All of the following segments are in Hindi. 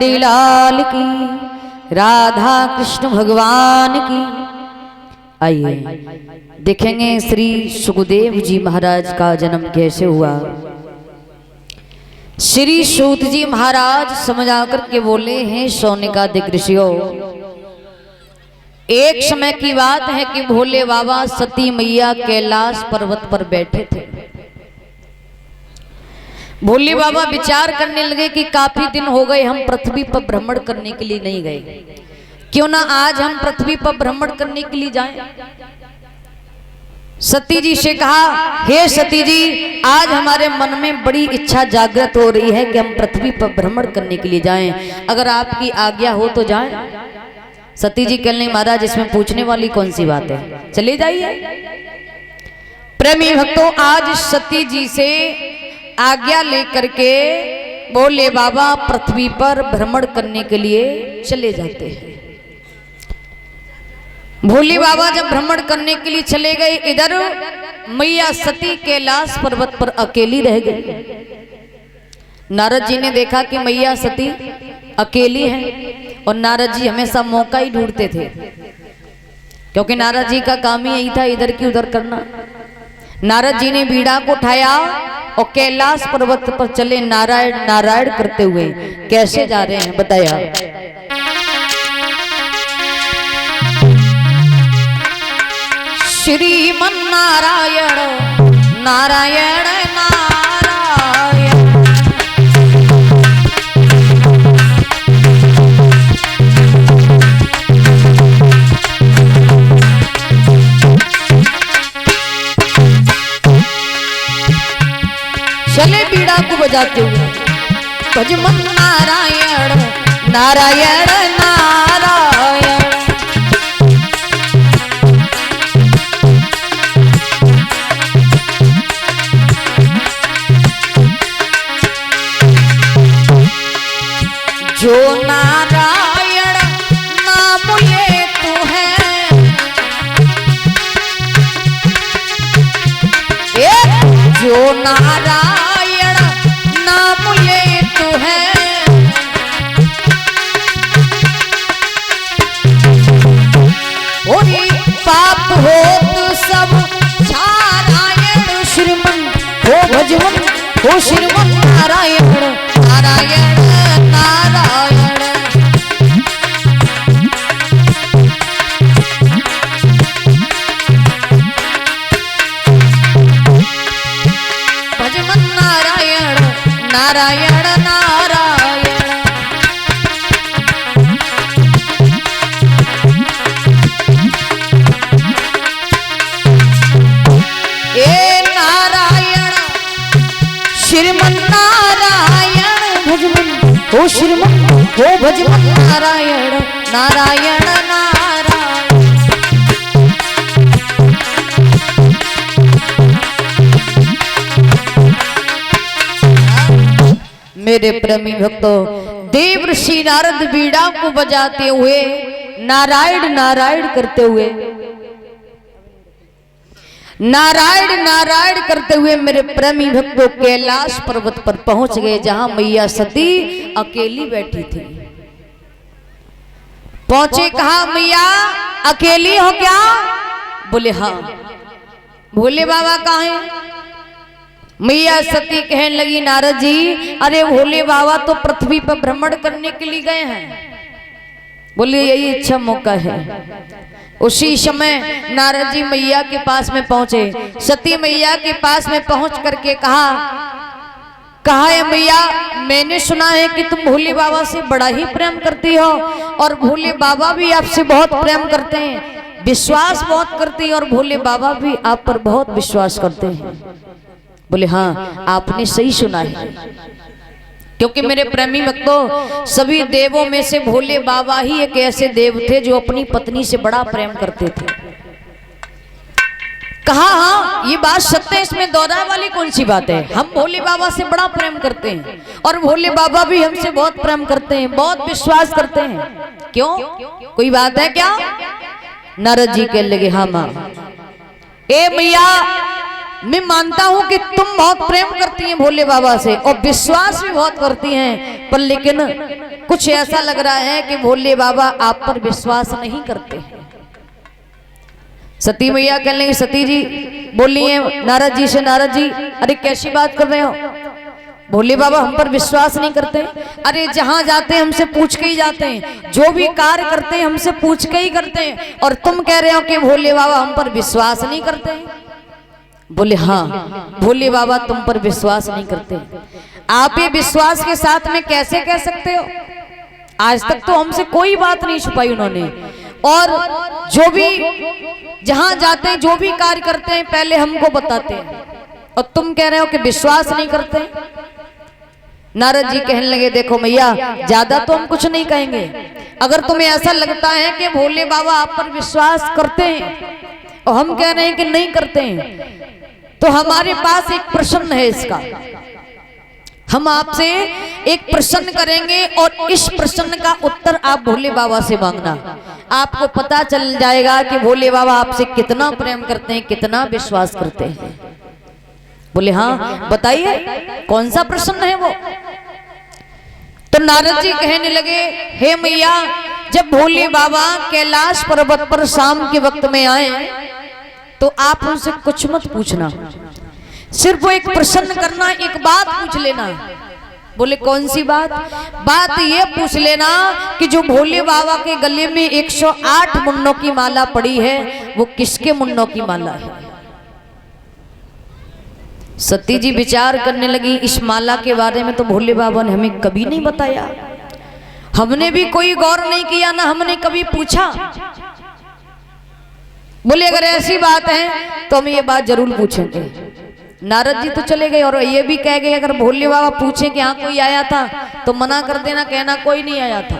लाल की, राधा कृष्ण भगवान की। आइए देखेंगे श्री सुखदेव जी महाराज का जन्म कैसे हुआ। श्री सूत जी महाराज समझा करके बोले हैं सोनिकादिक ऋषियों, एक समय की बात है कि भोले बाबा सती मैया कैलाश पर्वत पर बैठे थे। भोले बाबा विचार करने लगे कि काफी दिन हो गए हम पृथ्वी पर भ्रमण करने के लिए नहीं गए, क्यों ना आज हम पृथ्वी पर भ्रमण करने के लिए जाएं। सती जी से कहा, हे सती जी, आज हमारे मन में बड़ी इच्छा जागृत हो रही है कि हम पृथ्वी पर भ्रमण करने के लिए जाएं, अगर आपकी आज्ञा हो तो जाएं। सती जी कहने, महाराज इसमें पूछने वाली कौन सी बात है, चले जाइए। प्रेमी भक्तों, आज सती जी से आज्ञा लेकर के भोले बाबा पृथ्वी पर भ्रमण करने के लिए चले जाते हैं। भोले बाबा जब भ्रमण करने के लिए चले गए, इधर मैया सती कैलाश पर्वत पर अकेली रह गई। नारद जी ने देखा कि मैया सती अकेली है, और नारद जी हमेशा मौका ही ढूंढते थे, क्योंकि नारद जी का काम ही यही था इधर की उधर करना। नारद जी ने बीड़ा को उठाया और कैलाश पर्वत पर चले नारायण नारायण करते हुए। कैसे जा रहे हैं बताया, श्रीमन नारायण नारायण नारायण। चले बीड़ा को बजाते हुए, भजमन नारायण नारायण नारायण। जो नारायण नाम ये तू है, जो नारायण नाम ये तू है, और पाप हो तो सब छारायण। श्रीमन हो भजमन हो श्रीमन नारायण नारायण नारायण। भजमन नारायण नारायण नारायण। ए नारायण श्रीमन नारायण भजमन हो श्रीमन हो भजमन नारायण नारायण नारायण। मेरे प्रेमी भक्तों, देव ऋषि नारद बीड़ा को बजाते हुए नारायण नारायण करते हुए, नारायण नारायण करते हुए मेरे प्रेमी भक्तों कैलाश पर्वत पर पहुंच गए, जहां मैया सती अकेली बैठी थी। पहुंचे, कहा मैया अकेली हो क्या? बोले हाँ। भोले बाबा कहाँ हैं? मैया सती कहने लगी, नारद जी, अरे भोले बाबा तो पृथ्वी पर भ्रमण करने के लिए गए हैं। बोले यही अच्छा मौका है। उसी समय नारद जी मैया के पास में पहुंचे। सती मैया के पास में पहुंच करके कहा है मैया, मैंने सुना है कि तुम भोले बाबा से बड़ा ही प्रेम करती हो, और भोले बाबा भी आपसे बहुत प्रेम करते हैं, विश्वास बहुत करते हैं, और भोले बाबा भी आप पर बहुत विश्वास करते हैं। बोले हाँ, आपने सही सुना है, क्योंकि मेरे प्रेमी भक्तों सभी देवों में से भोले बाबा ही एक ऐसे देव थे जो अपनी पत्नी से बड़ा प्रेम करते थे। कहा हाँ, ये बात सत्य है, इसमें दोहराने वाली कौन सी बात है। हम भोले बाबा से बड़ा प्रेम करते हैं, और भोले बाबा भी हमसे बहुत प्रेम करते हैं, बहुत विश्वास करते हैं। क्यों, कोई बात है क्या? नारद जी कहने लगे, हाँ माँ। ए मैया, मैं मानता हूं कि तुम बहुत प्रेम करती हैं भोले बाबा से और विश्वास भी बहुत करती हैं, पर लेकिन कुछ ऐसा लग रहा है कि भोले बाबा आप पर विश्वास नहीं करते हैं। सती मैया कहने लगी, सती जी बोली है नारद जी से, नारद जी अरे कैसी बात कर रहे हो, भोले बाबा हम पर विश्वास नहीं करते। अरे जहां जाते हैं हमसे पूछ के ही जाते हैं, जो भी कार्य करते हैं हमसे पूछ के ही करते हैं, और तुम कह रहे हो कि भोले बाबा हम पर विश्वास नहीं करते। बोले हाँ, भोले बाबा तुम पर विश्वास नहीं करते। आप ये विश्वास के साथ में कैसे कह सकते हो? आज तक तो हमसे कोई बात नहीं छुपाई उन्होंने, और जो भी जहां जाते हैं जो भी कार्य करते हैं पहले हमको बताते हैं, और तुम कह रहे हो कि विश्वास नहीं करते। नारद जी कहने लगे, देखो मैया ज्यादा तो हम कुछ नहीं कहेंगे, अगर तुम्हें ऐसा लगता है कि भोले बाबा आप पर विश्वास करते हैं और हम कह रहे हैं कि नहीं करते हैं, तो हमारे पास एक प्रश्न है इसका, हम आपसे एक प्रश्न करेंगे और इस प्रश्न का उत्तर आप भोले बाबा से मांगना। आपको पता चल जाएगा कि भोले बाबा आपसे कितना प्रेम करते हैं, कितना विश्वास करते हैं। बोले हाँ बताइए कौन सा प्रश्न है वो? तो नारद जी कहने लगे, हे मैया जब भोले बाबा कैलाश पर्वत पर शाम के वक्त में आए तो आप उनसे कुछ मत पूछना, सिर्फ वो एक प्रश्न करना, एक बात पूछ लेना। बोले कौन सी बात? बात ये पूछ लेना कि जो भोले बाबा के गले में 108 मुन्नों की माला पड़ी है वो किसके मुन्नों की माला है? सती जी विचार करने लगी, इस माला के बारे में तो भोले बाबा ने हमें कभी नहीं बताया, हमने भी कोई गौर नहीं किया, ना हमने कभी पूछा। बोले अगर ऐसी बात है तो हम ये बात जरूर पूछेंगे। नारद जी तो चले गए और ये भी कह गए अगर भोले बाबा पूछे कि हाँ कोई आया था तो मना कर देना, कहना कोई नहीं आया था।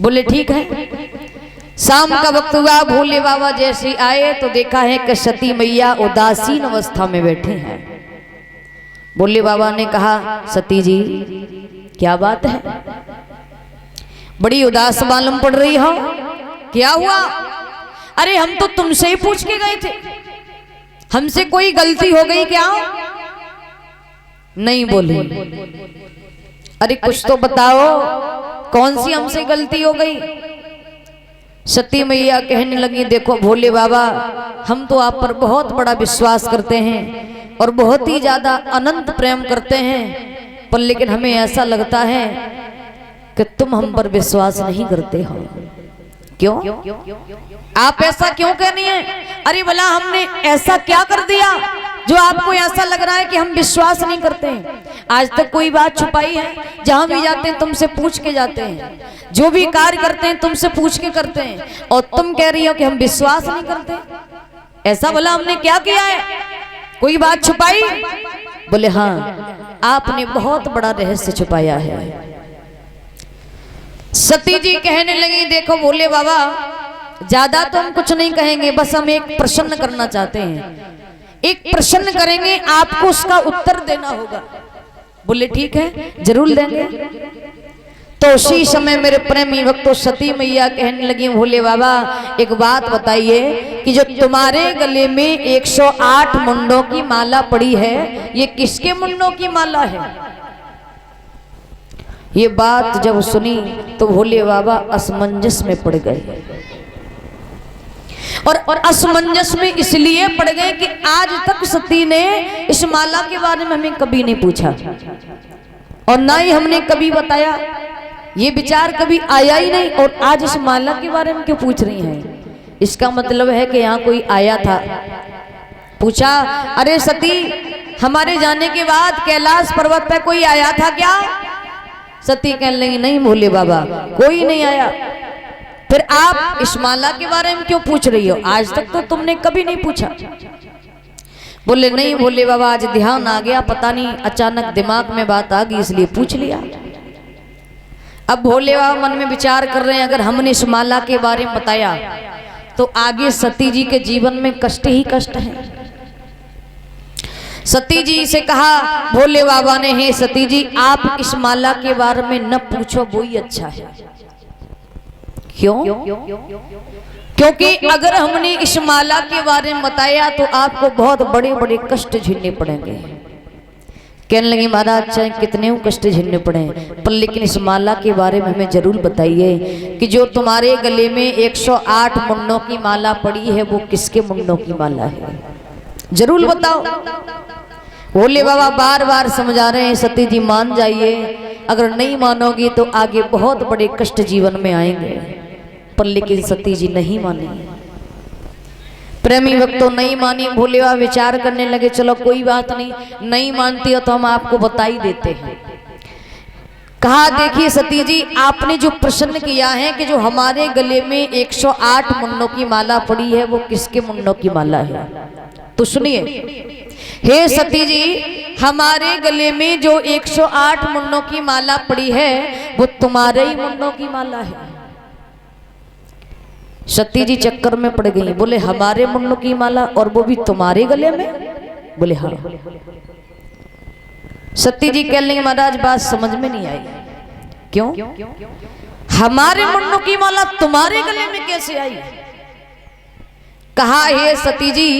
बोले ठीक है। शाम का वक्त हुआ, भोले बाबा जैसे आए तो देखा है कि सती मैया उदासीन अवस्था में बैठे हैं। भोले बाबा ने कहा, सती जी क्या बात है, बड़ी उदास मालूम पड़ रही हो, क्या हुआ? अरे हम तो तुमसे ही पूछ के गए थे, हमसे कोई गलती हो गई क्या? नहीं बोले। अरे कुछ तो बताओ कौन सी हमसे गलती हो गई? सती मैया कहने लगी, देखो भोले बाबा हम तो आप पर बहुत बड़ा विश्वास करते हैं और बहुत ही ज्यादा अनंत प्रेम करते हैं, पर लेकिन हमें ऐसा लगता है कि तुम हम पर विश्वास नहीं करते हो। क्यों? आप ऐसा क्यों कह रही हैं? अरे भला हमने ऐसा क्या कर दिया जो आपको ऐसा लग रहा है कि हम विश्वास नहीं करते हैं? आज तक कोई बात छुपाई है? जहां भी जाते हैं तुमसे पूछ के जाते हैं, जो भी कार्य करते हैं तुमसे पूछ के करते हैं, और तुम कह रही हो कि हम विश्वास नहीं करते। ऐसा भला हमने क्या किया है? कोई बात छुपाई? बोले हाँ, आपने बहुत बड़ा रहस्य छुपाया है। सती जी कहने लगी, देखो भोले बाबा ज्यादा तो हम कुछ नहीं कहेंगे, बस हम एक प्रश्न करना चाहते हैं, एक प्रश्न करेंगे, आपको उसका उत्तर देना होगा। बोले ठीक है जरूर देंगे। तो उसी समय मेरे प्रेमी भक्तों सती मैया कहने लगी, भोले बाबा एक बात बताइए कि जो तुम्हारे गले में 108 मुंडों की माला पड़ी है ये किसके मुंडों की माला है? ये बात जब सुनी तो भोले बाबा असमंजस में पड़ गए, और असमंजस में इसलिए पड़ गए कि आज तक सती ने इस माला के बारे में हमें कभी नहीं पूछा और ना ही हमने कभी बताया, ये विचार कभी आया ही नहीं, और आज इस माला के बारे में क्यों पूछ रही हैं? इसका मतलब है कि यहाँ कोई आया था। पूछा, अरे सती हमारे जाने के बाद कैलाश पर्वत पे कोई आया था क्या? सती कहने लगी, नहीं भोले बाबा कोई नहीं आया। फिर आप इस माला के बारे में क्यों पूछ रही हो? आज तक तो तुमने कभी नहीं पूछा। बोले नहीं भोले बाबा आज ध्यान आ गया, पता नहीं अचानक दिमाग में बात आ गई इसलिए पूछ लिया। अब भोले बाबा मन में विचार कर रहे हैं, अगर हमने इस माला के बारे में बताया तो आगे सती जी के जीवन में कष्ट ही कष्ट है। सती जी से कहा भोले बाबा ने, हे सती जी आप इस माला के बारे में न पूछो वो ही अच्छा है, क्यों? क्योंकि अगर हमने इस माला के बारे में बताया तो आपको बहुत बड़े बड़े कष्ट झेलने पड़ेंगे। कहने लगी महाराज चाहे कितने कष्ट झेलने पड़े पर लेकिन इस माला के बारे में हमें जरूर बताइए कि जो तुम्हारे गले में 108 मुंडों की माला पड़ी है वो किसके मुंडों की माला है, जरूर बताओ। भोले बाबा बार बार समझा रहे हैं सती जी मान जाइए, अगर नहीं मानोगी तो आगे बहुत बड़े कष्ट जीवन में आएंगे। पर लेकिन सती जी नहीं मानी, प्रेमी भक्त तो नहीं मानी। भोले बाबा विचार करने लगे चलो कोई बात नहीं, नहीं मानती हो तो हम आपको बता ही देते हैं। कहा देखिए सती जी आपने जो प्रश्न किया है कि जो हमारे गले में 108 मुंडों की माला पड़ी है वो किसके मुंडों की माला है, तो सुनिए। हे सती जी हमारे गले में जो 108 मुंडों की माला पड़ी है वो तुम्हारे ही मुंडों की माला है। सती जी चक्कर में पड़ गई, बोले हमारे मुंडों की माला और वो भी तुम्हारे गले में? बोले हाँ। सती जी कह लेंगे महाराज बात समझ में नहीं आई। क्यों? हमारे मुंडों की माला तुम्हारे गले में कैसे आई? कहा हे सती जी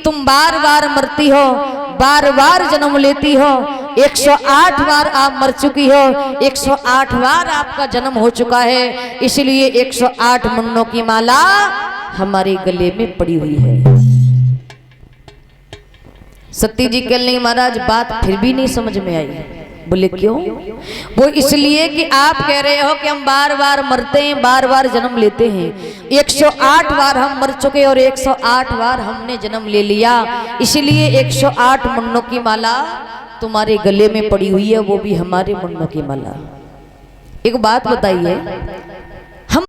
तुम बार बार मरती हो, बार बार जन्म लेती हो, 108 बार आप मर चुकी हो, 108 बार आपका जन्म हो चुका है, इसलिए 108 मुंडों की माला हमारे गले में पड़ी हुई है। सती जी कह लेंगे महाराज बात फिर भी नहीं समझ में आई। बोले क्यों? वो इसलिए कि आप कह रहे हो कि हम बार बार मरते हैं, बार बार जन्म लेते हैं, 108 बार हम मर चुके और 108 बार हमने जन्म ले लिया, इसलिए 108 मुंडों की माला तुम्हारे गले में पड़ी हुई है, वो भी हमारे मुंडों की माला। एक बात बताइए